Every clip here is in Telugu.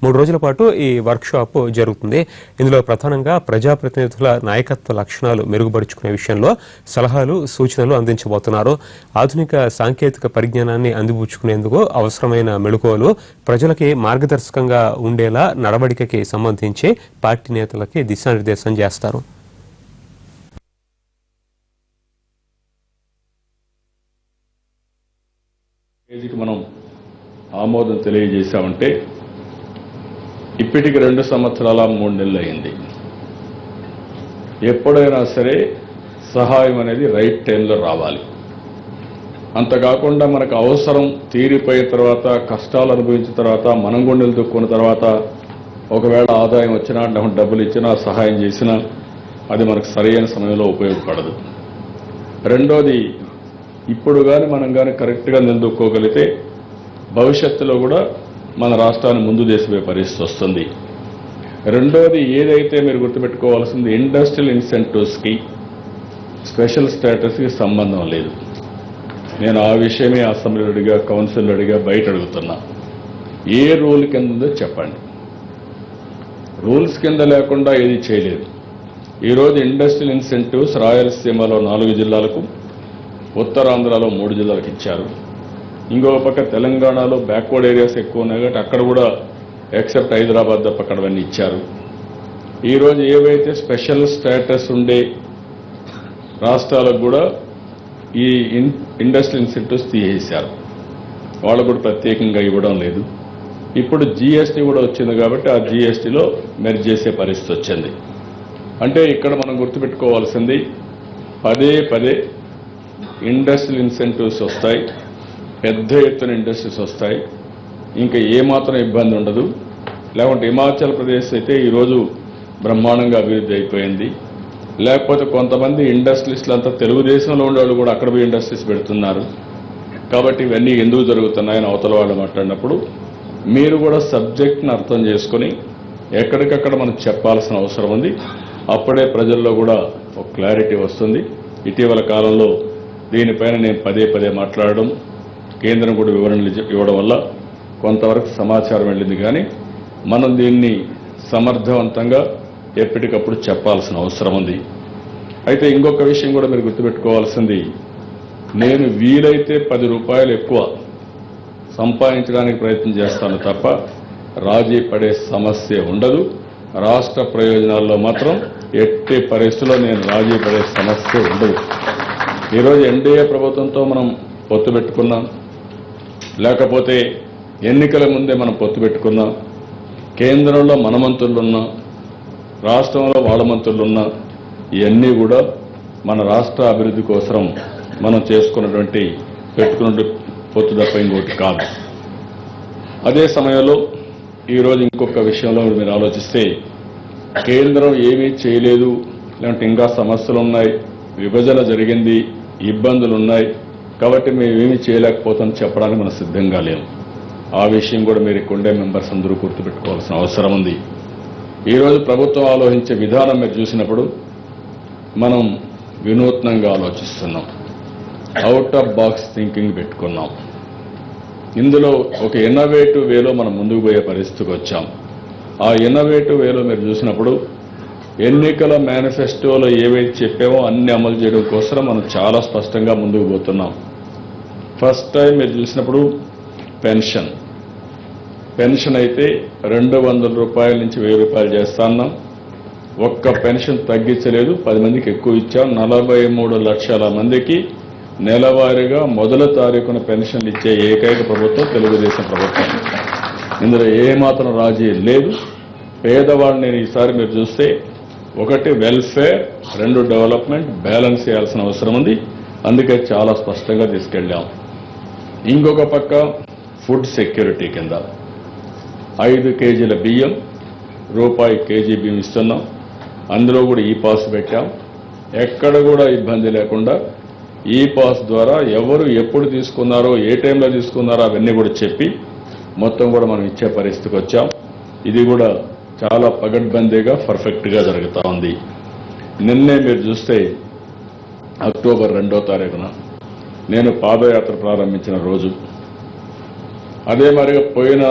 3 రోజుల పాటు ఈ వర్క్షాప్ జరుగుతుంది. ఇందులో ప్రధానంగా ప్రజాప్రతినిధుల నాయకత్వ లక్షణాలు మెరుగుపరుచుకునే విషయంలో సలహాలు, సూచనలు అందించబోతున్నారు. ఆధునిక సాంకేతిక పరిజ్ఞానాన్ని అందిపుచ్చుకునేందుకు అవసరమైన మెళుకువలు ప్రజలకి మార్గదర్శకంగా ఉండేలా నడవడికకి సంబంధించి పార్టీ నేతలకి దిశానిర్దేశం చేస్తారు. మనం ఆమోదం తెలియజేశామంటే ఇప్పటికి 2 సంవత్సరాల 3 నెలలు అయింది. ఎప్పుడైనా సరే సహాయం అనేది రైట్ టైంలో రావాలి. అంతకాకుండా మనకు అవసరం తీరిపోయిన తర్వాత, కష్టాలు అనుభవించిన తర్వాత, మనం గుండెలు దుక్కున్న తర్వాత ఒకవేళ ఆదాయం వచ్చినా, డబ్బులు ఇచ్చినా, సహాయం చేసినా అది మనకు సరైన సమయంలో ఉపయోగపడదు. రెండోది, ఇప్పుడు కానీ మనం కానీ కరెక్ట్గా నిలదొక్కోగలిగితే భవిష్యత్తులో కూడా మన రాష్ట్రాన్ని ముందు చేసే పరిస్థితి వస్తుంది. రెండోది, ఏదైతే మీరు గుర్తుపెట్టుకోవాల్సింది, ఇండస్ట్రియల్ ఇన్సెంటివ్స్కి స్పెషల్ స్టేటస్కి సంబంధం లేదు. నేను ఆ విషయమే అసెంబ్లీలో అడిగా, కౌన్సిల్లో అడిగా, బయట అడుగుతున్నా. ఏ రూల్ కింద ఉందో చెప్పండి. రూల్స్ కింద లేకుండా ఏది చేయలేదు. ఈరోజు ఇండస్ట్రియల్ ఇన్సెంటివ్స్ రాయలసీమలో 4 జిల్లాలకు, ఉత్తరాంధ్రలో 3 జిల్లాలకు ఇచ్చారు. ఇంకో పక్క తెలంగాణలో బ్యాక్వర్డ్ ఏరియాస్ ఎక్కువ ఉన్నాయి కాబట్టి అక్కడ కూడా ఎక్సెప్ట్ హైదరాబాద్ తప్ప అక్కడవన్నీ ఇచ్చారు. ఈరోజు ఏవైతే స్పెషల్ స్టేటస్ ఉండే రాష్ట్రాలకు కూడా ఈ ఇండస్ట్రియల్ ఇన్సెంటివ్స్ తీసేశారు. వాళ్ళు కూడా ప్రత్యేకంగా ఇవ్వడం లేదు. ఇప్పుడు జీఎస్టీ కూడా వచ్చింది కాబట్టి ఆ జీఎస్టీలో మెర్జ్ చేసే పరిస్థితి వచ్చింది. అంటే ఇక్కడ మనం గుర్తుపెట్టుకోవాల్సింది, పదే ఇండస్ట్రియల్ ఇన్సెంటివ్స్ వస్తాయి, పెద్ద ఎత్తున ఇండస్ట్రీస్ వస్తాయి, ఇంకా ఏమాత్రం ఇబ్బంది ఉండదు. లేకుంటే హిమాచల్ ప్రదేశ్ అయితే ఈరోజు బ్రహ్మాండంగా అభివృద్ధి అయిపోయింది. లేకపోతే కొంతమంది ఇండస్ట్రీస్లు అంతా తెలుగుదేశంలో ఉండేవాళ్ళు కూడా అక్కడ పోయి ఇండస్ట్రీస్ పెడుతున్నారు. కాబట్టి ఇవన్నీ ఎందుకు జరుగుతున్నాయని అవతల వాళ్ళు మాట్లాడినప్పుడు మీరు కూడా సబ్జెక్ట్ని అర్థం చేసుకొని ఎక్కడికక్కడ మనం చెప్పాల్సిన అవసరం ఉంది. అప్పుడే ప్రజల్లో కూడా ఒక క్లారిటీ వస్తుంది. ఇటీవల కాలంలో దీనిపైన నేను పదే మాట్లాడడం, కేంద్రం కూడా వివరణలు ఇవ్వడం వల్ల కొంతవరకు సమాచారం వెళ్ళింది. కానీ మనం దీన్ని సమర్థవంతంగా ఎప్పటికప్పుడు చెప్పాల్సిన అవసరం ఉంది. అయితే ఇంకొక విషయం కూడా మీరు గుర్తుపెట్టుకోవాల్సింది, నేను వీలైతే 10 రూపాయలు ఎక్కువ సంపాదించడానికి ప్రయత్నం చేస్తాను తప్ప రాజీ పడే సమస్య ఉండదు. రాష్ట్ర ప్రయోజనాల్లో మాత్రం ఎట్టి పరిస్థితుల్లో నేను రాజీ పడే సమస్య ఉండదు. ఈరోజు ఎన్డీఏ ప్రభుత్వంతో మనం పొత్తు పెట్టుకున్నాం, లేకపోతే ఎన్నికల ముందే మనం పొత్తు పెట్టుకున్నాం. కేంద్రంలో మన మంత్రులున్నా, రాష్ట్రంలో వాళ్ళ మంత్రులున్నా, ఇవన్నీ కూడా మన రాష్ట్ర అభివృద్ధి కోసం మనం చేసుకున్నటువంటి పెట్టుకున్న పొత్తు తప్ప ఇంకోటి కాదు. అదే సమయంలో ఈరోజు ఇంకొక విషయంలో మీరు ఆలోచిస్తే, కేంద్రం ఏమీ చేయలేదు, లేదంటే ఇంకా సమస్యలు ఉన్నాయి, విభజన జరిగింది, ఇబ్బందులు ఉన్నాయి కాబట్టి మేమేమీ చేయలేకపోతాం చెప్పడానికి మనం సిద్ధంగా లేము. ఆ విషయం కూడా మీరు కొండే మెంబర్స్ అందరూ గుర్తుపెట్టుకోవాల్సిన అవసరం ఉంది. ఈరోజు ప్రభుత్వం ఆలోచించే విధానం మీరు చూసినప్పుడు మనం వినూత్నంగా ఆలోచిస్తున్నాం, అవుట్ ఆఫ్ బాక్స్ థింకింగ్ పెట్టుకున్నాం. ఇందులో ఒక ఇన్నోవేటివ్ వేలో మనం ముందుకు పోయే పరిస్థితికి వచ్చాం. ఆ ఇన్నోవేటివ్ వేలో మీరు చూసినప్పుడు ఎన్నికల మేనిఫెస్టోలో ఏవైతే చెప్పామో అన్ని అమలు చేయడం కోసం మనం చాలా స్పష్టంగా ముందుకు పోతున్నాం. ఫస్ట్ టైం మీరు చూసినప్పుడు పెన్షన్ అయితే 200 రూపాయల నుంచి 1000 రూపాయలు చేస్తున్నాం. ఒక్క పెన్షన్ తగ్గించలేదు, 10 మందికి ఎక్కువ ఇచ్చాం. 43 లక్షల మందికి నెలవారీగా మొదటి తారీఖున పెన్షన్లు ఇచ్చే ఏకైక ప్రభుత్వం తెలుగుదేశం ప్రభుత్వం. ఇందులో ఏమాత్రం రాజీ లేదు. పేదవాళ్ళని ఈసారి మీరు చూస్తే, 1 వెల్ఫేర్, 2 డెవలప్మెంట్ బ్యాలెన్స్ చేయాల్సిన అవసరం ఉంది. అందుకే చాలా స్పష్టంగా తీసుకెళ్ళాం. ఇంకొక పక్క ఫుడ్ సెక్యూరిటీ కింద 5 కేజీల బియ్యం, రూపాయి కేజీ బియ్యం ఇస్తున్నాం. అందులో కూడా ఈ పాస్ పెట్టాం. ఎక్కడ కూడా ఇబ్బంది లేకుండా ఈ పాస్ ద్వారా ఎవరు ఎప్పుడు తీసుకున్నారో, ఏ టైంలో తీసుకున్నారో అవన్నీ కూడా చెప్పి మొత్తం కూడా మనం ఇచ్చే పరిస్థితికి వచ్చాం. ఇది కూడా చాలా పగడ్బందీగా పర్ఫెక్ట్గా జరుగుతూ ఉంది. నిన్నే మీరు చూస్తే అక్టోబర్ 2వ తారీఖున నేను పాదయాత్ర ప్రారంభించిన రోజు, అదే మరిగా పోయిన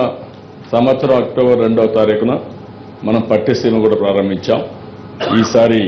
సంవత్సరం అక్టోబర్ 2వ తారీఖున మనం పట్టిసీమ కూడా ప్రారంభించాం. ఈసారి